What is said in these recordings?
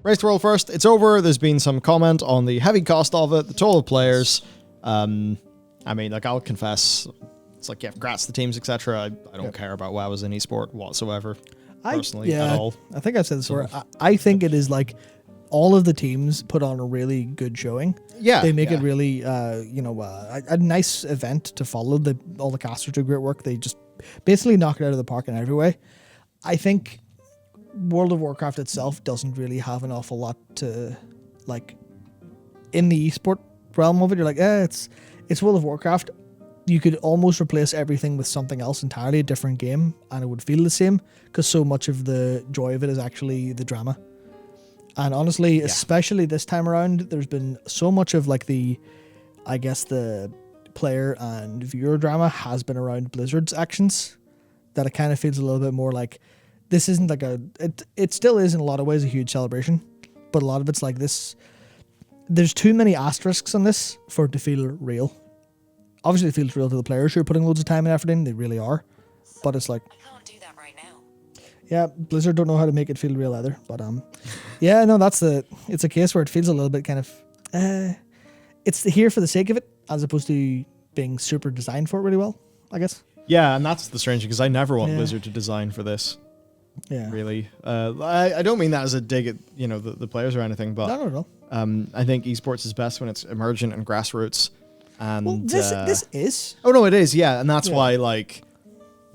Race to World First, it's over. There's been some comment on the heavy cost of it, the total of players. I mean, like, I'll confess, it's like, yeah, congrats to the teams, etc. I don't care about WoW as an esport whatsoever, personally, at all. I think I've said this before. I think it is like all of the teams put on a really good showing. Yeah. They make it really, a nice event to follow. All the casters do great work. They just basically knock it out of the park in every way. I think World of Warcraft itself doesn't really have an awful lot to, like, in the esport realm of it. You're like, it's World of Warcraft. You could almost replace everything with something else entirely, a different game, and it would feel the same, because so much of the joy of it is actually the drama. And honestly, especially this time around, there's been so much of, like, the player and viewer drama has been around Blizzard's actions, that it kind of feels a little bit more like this isn't like it still is in a lot of ways a huge celebration, but a lot of it's like this. There's too many asterisks on this for it to feel real. Obviously, it feels real to the players who are putting loads of time and effort in. They really are, but it's like, I can't do that right now. Yeah, Blizzard don't know how to make it feel real either. But yeah, no, it's a case where it feels a little bit kind of it's here for the sake of it, as opposed to being super designed for it really well, I guess. Yeah, and that's the strange thing, because I never want Blizzard to design for this. Yeah, really. I don't mean that as a dig at the players or anything, but no. I think esports is best when it's emergent and grassroots. And well, this is. Oh no, it is. Yeah, and that's why, like,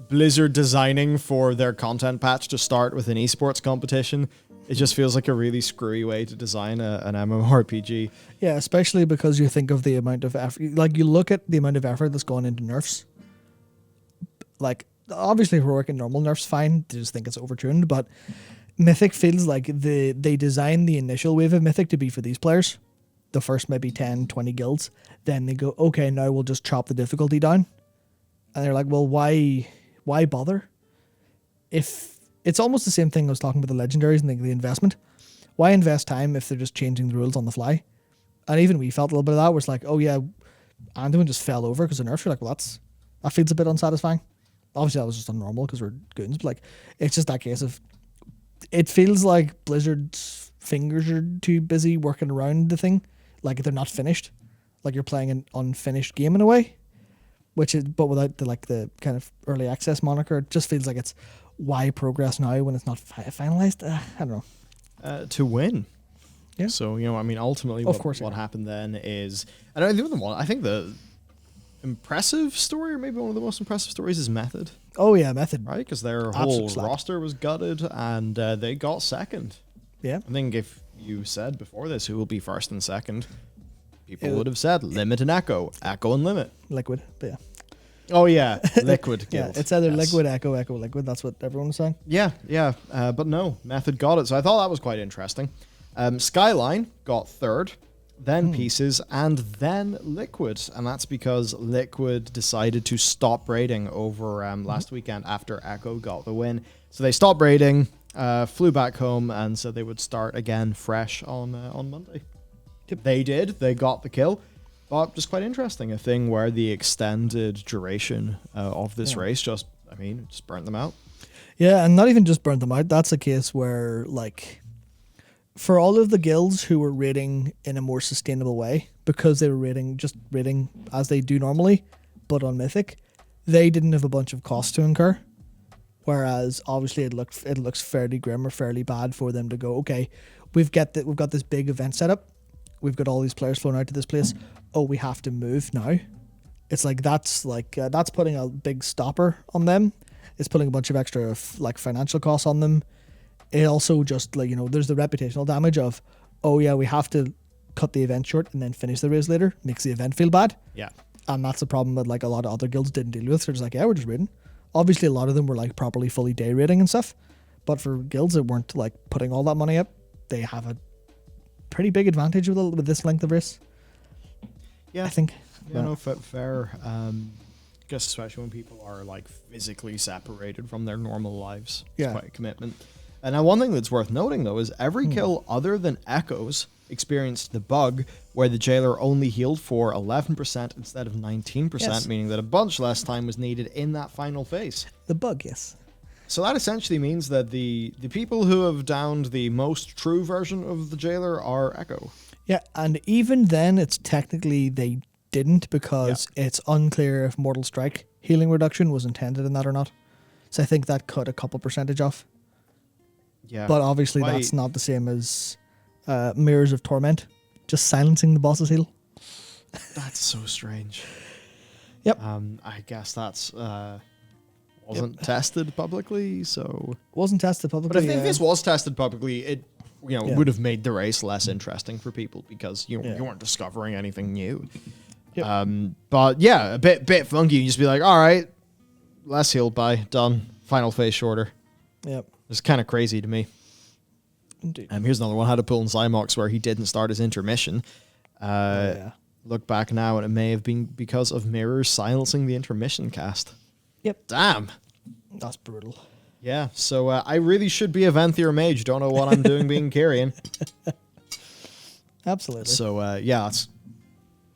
Blizzard designing for their content patch to start with an esports competition, it just feels like a really screwy way to design an MMORPG. Yeah, especially because you think of the amount of effort. Like, you look at the amount of effort that's gone into nerfs. Like, obviously heroic and normal nerfs fine. They just think it's overtuned, but Mythic feels like they designed the initial wave of Mythic to be for these players. The first maybe 10, 20 guilds. Then they go, okay, now we'll just chop the difficulty down. And they're like, well, why bother? If it's almost the same thing I was talking about the legendaries and the investment. Why invest time if they're just changing the rules on the fly? And even we felt a little bit of that, where it's like, oh yeah, Anduin just fell over because of nerfs. You're like, well, that feels a bit unsatisfying. Obviously, that was just unnormal because we're goons, but, like, it's just that case of, it feels like Blizzard's fingers are too busy working around the thing. Like, they're not finished. Like, you're playing an unfinished game in a way, but without the kind of early access moniker. It just feels like it's, why progress now when it's not finalized? I don't know. To win. Yeah. So, ultimately what happened then is, and I think the impressive story, or maybe one of the most impressive stories, is Method. Oh yeah, Method. Right, because their whole roster was gutted and they got second. Yeah. I think if you said before this who will be first and second, people would have said Limit and Echo and Limit. Liquid, but yeah. Oh yeah, Liquid Guild. Yeah, it's either Liquid, Echo, Liquid. That's what everyone was saying. Yeah. But no, Method got it. So I thought that was quite interesting. Skyline got third, then Pieces, and then Liquid. And that's because Liquid decided to stop raiding over last weekend after Echo got the win. So they stopped raiding, flew back home, and said they would start again fresh on Monday. They did. They got the kill. But just quite interesting, a thing where the extended duration of this race just burnt them out. Yeah, and not even just burnt them out. That's a case where, like, for all of the guilds who were raiding in a more sustainable way, because they were raiding as they do normally, but on Mythic, they didn't have a bunch of costs to incur. Whereas obviously it looks fairly grim or fairly bad for them to go, okay, we've got this big event set up. We've got all these players flown out to this place. Oh, we have to move now. It's like that's putting a big stopper on them. It's putting a bunch of extra financial costs on them. It also just there's the reputational damage of, oh yeah, we have to cut the event short and then finish the race later. Makes the event feel bad. Yeah, and that's the problem that a lot of other guilds didn't deal with. So they're just like, yeah, we're just raiding. Obviously, a lot of them were properly fully day raiding and stuff, but for guilds that weren't putting all that money up, they have a pretty big advantage with this length of race. Yeah, I think. Yeah, no, fair. I guess especially when people are physically separated from their normal lives. It's quite a commitment. And now one thing that's worth noting though is every kill other than Echoes experienced the bug where the jailer only healed for 11% instead of 19%, meaning that a bunch less time was needed in that final phase. The bug, yes. So that essentially means that the people who have downed the most true version of the Jailer are Echo. Yeah, and even then, it's technically they didn't because it's unclear if Mortal Strike healing reduction was intended in that or not. So I think that cut a couple percentage off. Yeah. But obviously that's not the same as Mirrors of Torment, just silencing the boss's heal. That's so strange. Yep. I guess that's wasn't tested publicly, so... Wasn't tested publicly. But if this was tested publicly, it would have made the race less interesting for people because you weren't discovering anything new. Yep. But yeah, a bit funky. You just be like, all right, less healed by, done. Final phase shorter. Yep. It's kind of crazy to me. Indeed. Here's another one. How to pull in Cymox where he didn't start his intermission. Look back now, and it may have been because of mirrors silencing the intermission cast. Yep. Damn. That's brutal. Yeah, so I really should be a Venthyr mage. Don't know what I'm doing being Kyrian. Absolutely. So,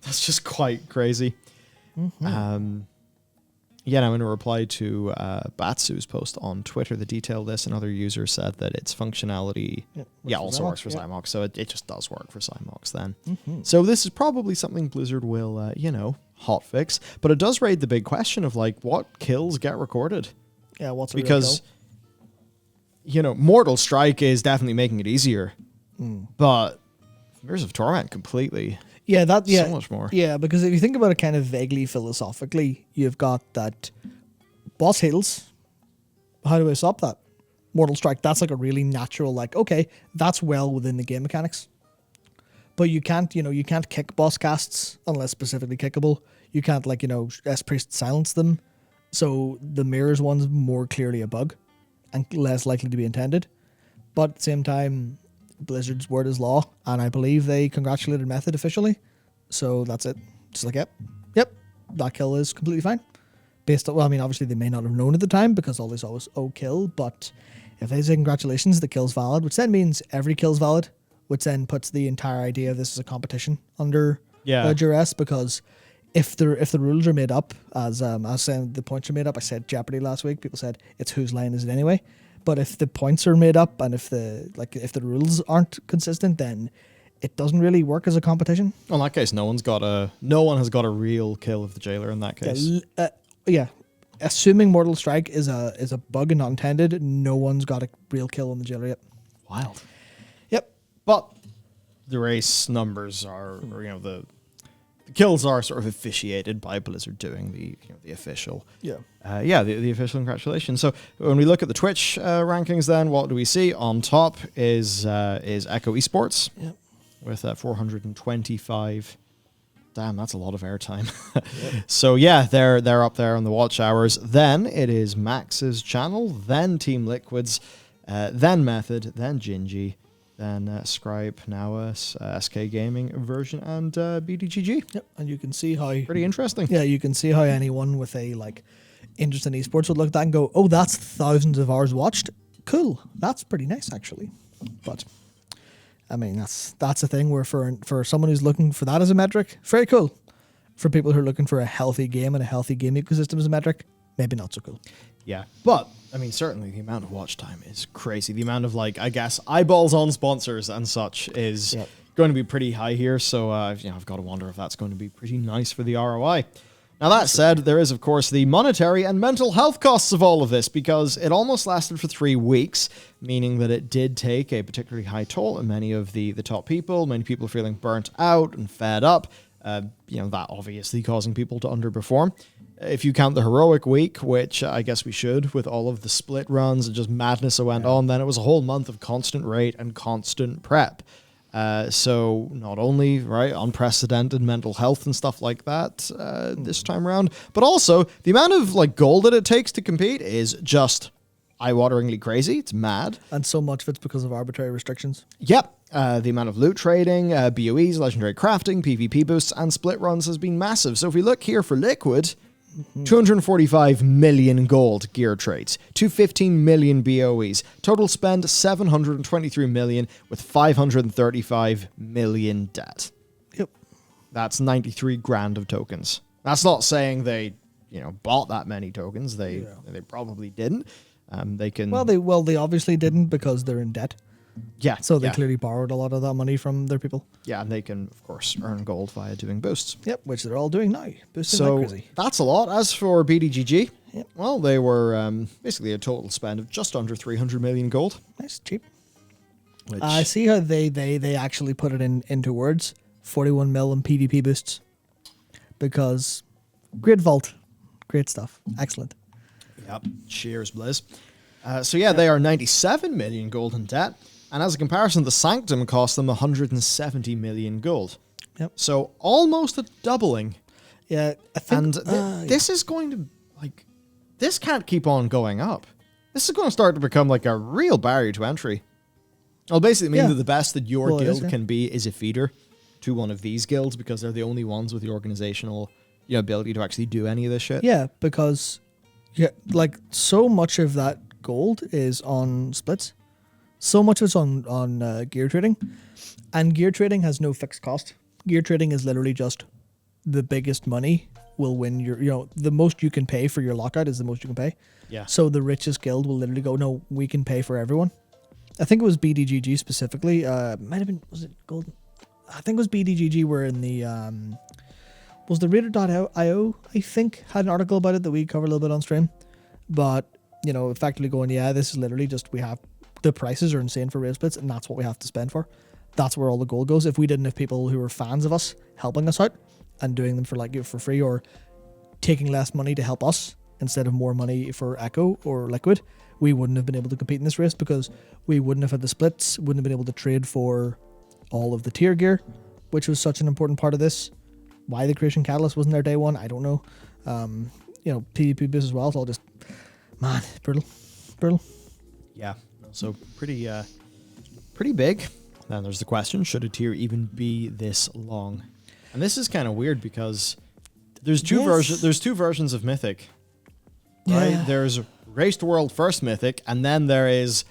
that's just quite crazy. Mm-hmm. Now in a reply to Batsu's post on Twitter that detailed this, another user said that its functionality also works for Cymox, so it just does work for Cymox then. Mm-hmm. So this is probably something Blizzard will, hotfix, but it does raise the big question of, like, what kills get recorded? Yeah, what's a because, Mortal Strike is definitely making it easier, but Mirrors of Torment completely... so much more. Yeah, because if you think about it kind of vaguely philosophically, you've got that boss heals. How do I stop that? Mortal Strike, that's like a really natural, like, okay, that's well within the game mechanics. But you can't kick boss casts unless specifically kickable. You can't, S-Priest silence them. So the mirrors one's more clearly a bug and less likely to be intended. But at the same time, Blizzard's word is law, and I believe they congratulated Method officially. So that's it. Just like, yep, that kill is completely fine. Obviously they may not have known at the time because all they saw was, kill, but if they say congratulations, the kill's valid, which then means every kill's valid, which then puts the entire idea of this as a competition under duress, because if the rules are made up, as I was saying, the points are made up, I said Jeopardy last week, people said, it's whose line is it anyway? But if the points are made up and if the rules aren't consistent, then it doesn't really work as a competition. Well, in that case, no one has got a real kill of the Jailer in that case. Assuming Mortal Strike is a bug and not intended, no one's got a real kill on the Jailer yet. Wild. Yep. But the race numbers are, the kills are sort of officiated by Blizzard doing the official. Yeah. The official congratulations. So when we look at the Twitch rankings, then what do we see? On top is Echo Esports with 425. Damn, that's a lot of airtime. So they're up there on the watch hours. Then it is Max's channel, then Team Liquid's, then Method, then Gingy, then Scribe, now SK Gaming version, and BDGG. Yep, and you can see how... Pretty interesting. Yeah, you can see how anyone with a, interest in esports would look at that and go, oh, that's thousands of hours watched. Cool. That's pretty nice, actually. But, that's a thing where for someone who's looking for that as a metric, very cool. For people who are looking for a healthy game and a healthy game ecosystem as a metric, maybe not so cool. Yeah, but certainly the amount of watch time is crazy. The amount of eyeballs on sponsors and such is going to be pretty high here. So I've got to wonder if that's going to be pretty nice for the ROI. Now that said, there is of course the monetary and mental health costs of all of this, because it almost lasted for 3 weeks, meaning that it did take a particularly high toll on many of the top people. Many people feeling burnt out and fed up. That obviously causing people to underperform. If you count the heroic week, which I guess we should, with all of the split runs and just madness that went on, then it was a whole month of constant raid and constant prep. So not only, unprecedented mental health and stuff like that this time around, but also the amount of gold that it takes to compete is just eye-wateringly crazy. It's mad. And so much of it's because of arbitrary restrictions. Yep. The amount of loot trading, BOEs, legendary crafting, PvP boosts, and split runs has been massive. So if we look here for Liquid... 245 million gold gear traits, 215 million BOEs, total spend 723 million with 535 million debt. Yep. That's 93 grand of tokens. That's not saying they, bought that many tokens. They probably didn't. They can. Well, they obviously didn't because they're in debt. Yeah. So they yeah. clearly borrowed a lot of that money from their people. Yeah, and they can, of course, earn gold via doing boosts. Yep, which they're all doing now. Boosting So like crazy. that's a lot. As for BDGG, Yep. well, they were basically a total spend of just under 300 million gold. Nice, cheap. Which, I see how they actually put it into words. 41 mil in PvP boosts. Because great vault. Great stuff. Excellent. Yep. Cheers, Blizz. So yeah, they are 97 million gold in debt. And as a comparison, the Sanctum cost them 170 million gold. Yep. So almost a doubling. Yeah, I think... And this is going to, like, this can't keep on going up. This is going to start to become like a real barrier to entry. It'll basically mean that the best that your guild can be is a feeder to one of these guilds because they're the only ones with the organizational ability to actually do any of this shit. Yeah, because like so much of that gold is on splits. So much of it's on gear trading. And gear trading has no fixed cost. Gear trading is literally just the biggest money will win your, the most you can pay for your lockout is the most you can pay. Yeah. So the richest guild will literally go, no, we can pay for everyone. I think it was BDGG specifically. Might have been, was it Golden? I think it was BDGG were in the, was the Raider.io, I think, had an article about it that we covered a little bit on stream. But, effectively going, yeah, this is literally just, the prices are insane for raid splits and that's what we have to spend for. That's where all the gold goes. If we didn't have people who were fans of us helping us out and doing them for free or taking less money to help us instead of more money for Echo or Liquid, we wouldn't have been able to compete in this race because we wouldn't have had the splits, wouldn't have been able to trade for all of the tier gear, which was such an important part of this. Why the Creation Catalyst wasn't there day one, I don't know. PvP biz as well, it's all just, man, brutal. Yeah, so pretty big. Then there's the question, should a tier even be this long? And this is kind of weird because there's two versions of Mythic. Right? Yeah. There's Race to World First Mythic, and then there is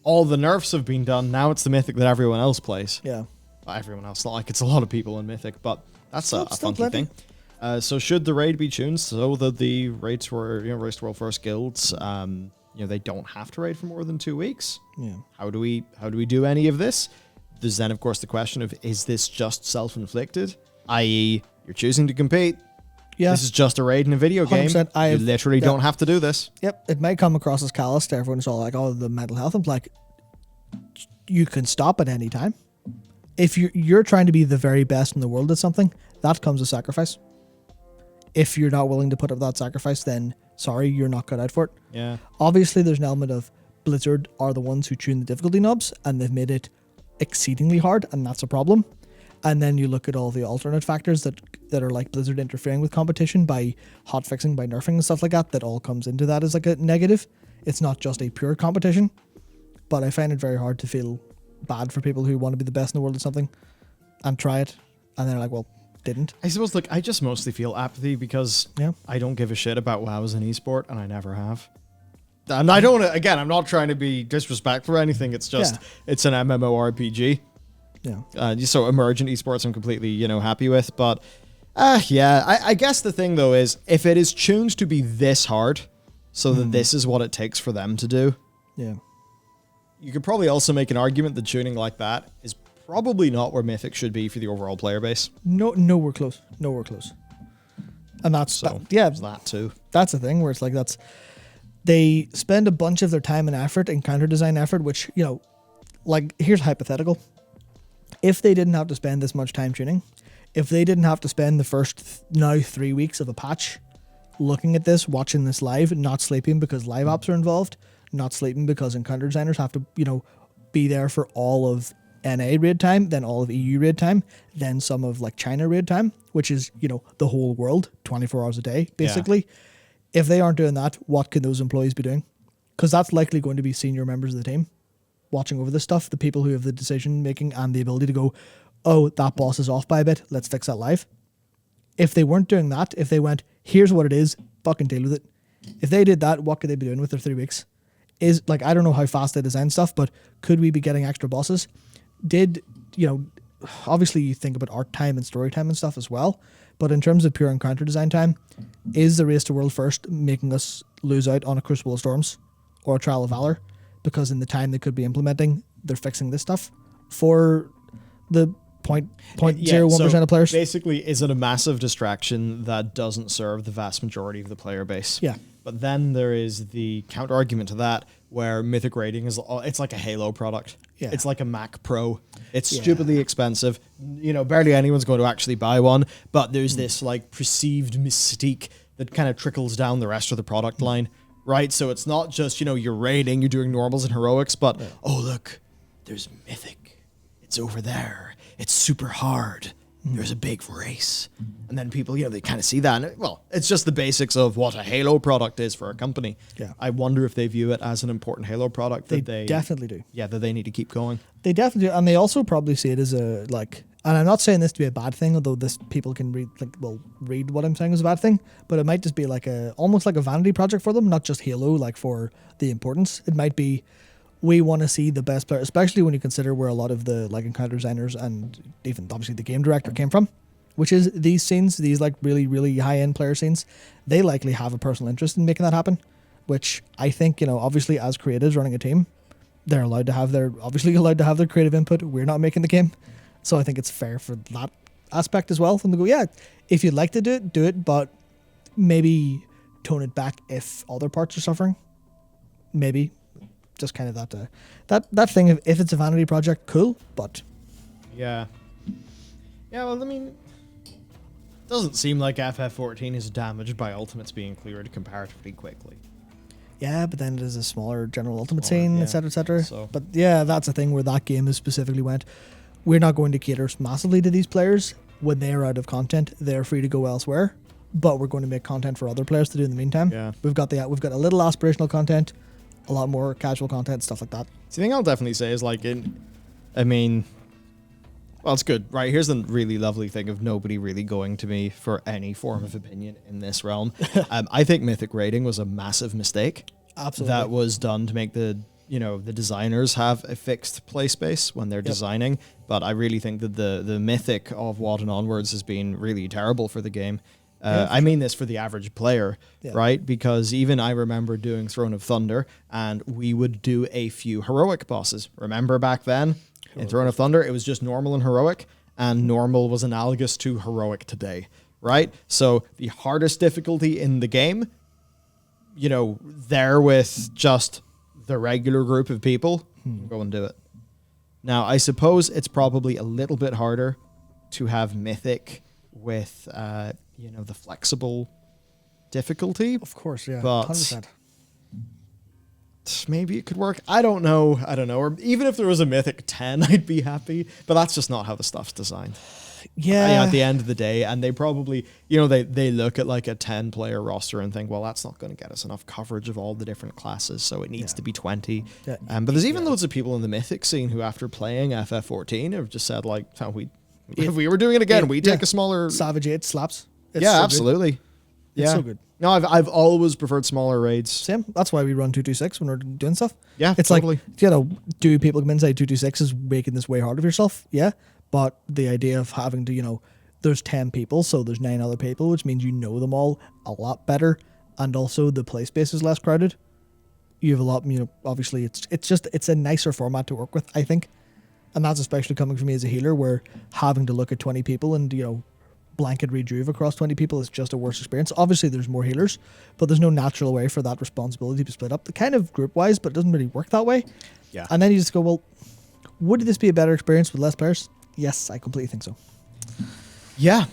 all the nerfs have been done. Now it's the Mythic that everyone else plays. Yeah. Well, everyone else, not like it's a lot of people in Mythic, but that's a funky plenty. thing. So should the raid be tuned so that the raids were, Race to World First guilds, they don't have to raid for more than 2 weeks? Yeah. How do we do any of this? There's then, of course, the question of, is this just self-inflicted? I.e., you're choosing to compete. Yeah. This is just a raid in a video game. 100%. You literally don't have to do this. Yep. It might come across as callous to everyone. It's all like, oh, the mental health. I'm like, you can stop at any time. If you're trying to be the very best in the world at something, that comes with sacrifice. If you're not willing to put up that sacrifice, then sorry, you're not cut out for it. Yeah. Obviously, there's an element of Blizzard are the ones who tune the difficulty knobs, and they've made it exceedingly hard, and that's a problem. And then you look at all the alternate factors that are like Blizzard interfering with competition by hotfixing, by nerfing and stuff like that all comes into that as like a negative. It's not just a pure competition, but I find it very hard to feel bad for people who want to be the best in the world at something and try it, and they're like, well, didn't. I suppose, look, I just mostly feel apathy because I don't give a shit about WoW as an esport, and I never have. And I don't, again, I'm not trying to be disrespectful or anything. It's just, it's an MMORPG. Yeah. So emergent esports I'm completely, happy with. But, I guess the thing, though, is if it is tuned to be this hard, so that this is what it takes for them to do, you could probably also make an argument that tuning like that is probably not where Mythic should be for the overall player base. Nowhere close. And that's, that too. That's the thing where it's like, they spend a bunch of their time and effort in counter design effort, which, like, here's hypothetical. If they didn't have to spend this much time tuning, if they didn't have to spend the first now 3 weeks of a patch looking at this, watching this live, not sleeping because live ops are involved, not sleeping because encounter designers have to, be there for all of NA raid time, then all of EU raid time, then some of like China raid time, which is, the whole world, 24 hours a day, basically. Yeah. If they aren't doing that, what can those employees be doing? Because that's likely going to be senior members of the team watching over this stuff, the people who have the decision making and the ability to go, oh, that boss is off by a bit, let's fix that live. If they weren't doing that, if they went, here's what it is, fucking deal with it. If they did that, what could they be doing with their 3 weeks? Is like, I don't know how fast they design stuff, but could we be getting extra bosses? Obviously you think about art time and story time and stuff as well, but in terms of pure encounter design time, is the Race to World First making us lose out on a Crucible of Storms or a Trial of Valor, because in the time they could be implementing, they're fixing this stuff for the 0.01% of players. Basically, is it a massive distraction that doesn't serve the vast majority of the player base? Yeah. But then there is the counter argument to that, where Mythic rating it's like a Halo product. Yeah. It's like a Mac Pro. It's stupidly expensive. Barely anyone's going to actually buy one, but there's this like perceived mystique that kind of trickles down the rest of the product line, right? So it's not just, you're raiding, you're doing normals and heroics, but oh look, there's Mythic. It's over there. It's super hard. There's a big race. And then people, they kind of see that. And it's just the basics of what a Halo product is for a company. Yeah. I wonder if they view it as an important Halo product that They definitely do. Yeah, that they need to keep going. They definitely do. And they also probably see it as a, like, and I'm not saying this to be a bad thing, although this people can read what I'm saying as a bad thing, but it might just be like almost like a vanity project for them, not just Halo, like for the importance. It might be, we want to see the best player, especially when you consider where a lot of the like encounter designers and even obviously the game director came from, which is these scenes, these like really, really high end player scenes. They likely have a personal interest in making that happen, which I think, obviously as creatives running a team, they're obviously allowed to have their creative input. We're not making the game. So I think it's fair for that aspect as well. And to go, yeah, if you'd like to do it, but maybe tone it back if other parts are suffering. Maybe. Just kind of that thing of, if it's a vanity project, cool, but yeah, well, I mean, it doesn't seem like FF14 is damaged by ultimates being cleared comparatively quickly. Yeah, but then it is a smaller general ultimate scene, yeah. etc., etc. So. But yeah, that's a thing where that game is specifically went, we're not going to cater massively to these players. When they're out of content, they're free to go elsewhere, but we're going to make content for other players to do in the meantime. Yeah. We've got a little aspirational content, a lot more casual content, stuff like that. So the thing I'll definitely say is it's good, right? Here's the really lovely thing of nobody really going to me for any form of opinion in this realm. I think Mythic rating was a massive mistake. Absolutely. That was done to make the designers have a fixed play space when they're designing. But I really think that the Mythic of WoD and onwards has been really terrible for the game. I mean this for the average player, right? Because even I remember doing Throne of Thunder, and we would do a few heroic bosses. Remember back then? In Throne of Thunder, it was just normal and heroic, and normal was analogous to heroic today, right? So the hardest difficulty in the game, there with just the regular group of people, go and do it. Now, I suppose it's probably a little bit harder to have Mythic with, the flexible difficulty. Of course, yeah, but 100%. Maybe it could work. I don't know. Or even if there was a Mythic 10, I'd be happy. But that's just not how the stuff's designed. Yeah. At the end of the day, and they probably, they look at like a 10-player roster and think, well, that's not going to get us enough coverage of all the different classes, so it needs to be 20. Yeah. But there's even loads of people in the Mythic scene who, after playing FF14, have just said, like, if we were doing it again, we'd take a smaller... Savage 8 slaps. It's yeah, so absolutely. Good. Yeah. It's so good. No, I've always preferred smaller raids. Same. That's why we run 226 when we're doing stuff. Yeah, it's totally. like, do people come in and say 226 is making this way hard of yourself? Yeah. But the idea of having to, there's 10 people, so there's 9 other people, which means you know them all a lot better. And also the play space is less crowded. You have a lot, obviously it's a nicer format to work with, I think. And that's especially coming from me as a healer, where having to look at 20 people and, blanket rejuve across 20 people is just a worse experience. Obviously there's more healers, but there's no natural way for that responsibility to be split up. The kind of group wise, but it doesn't really work that way. Yeah. And then you just go, well, would this be a better experience with less players? Yes, I completely think so. Yeah.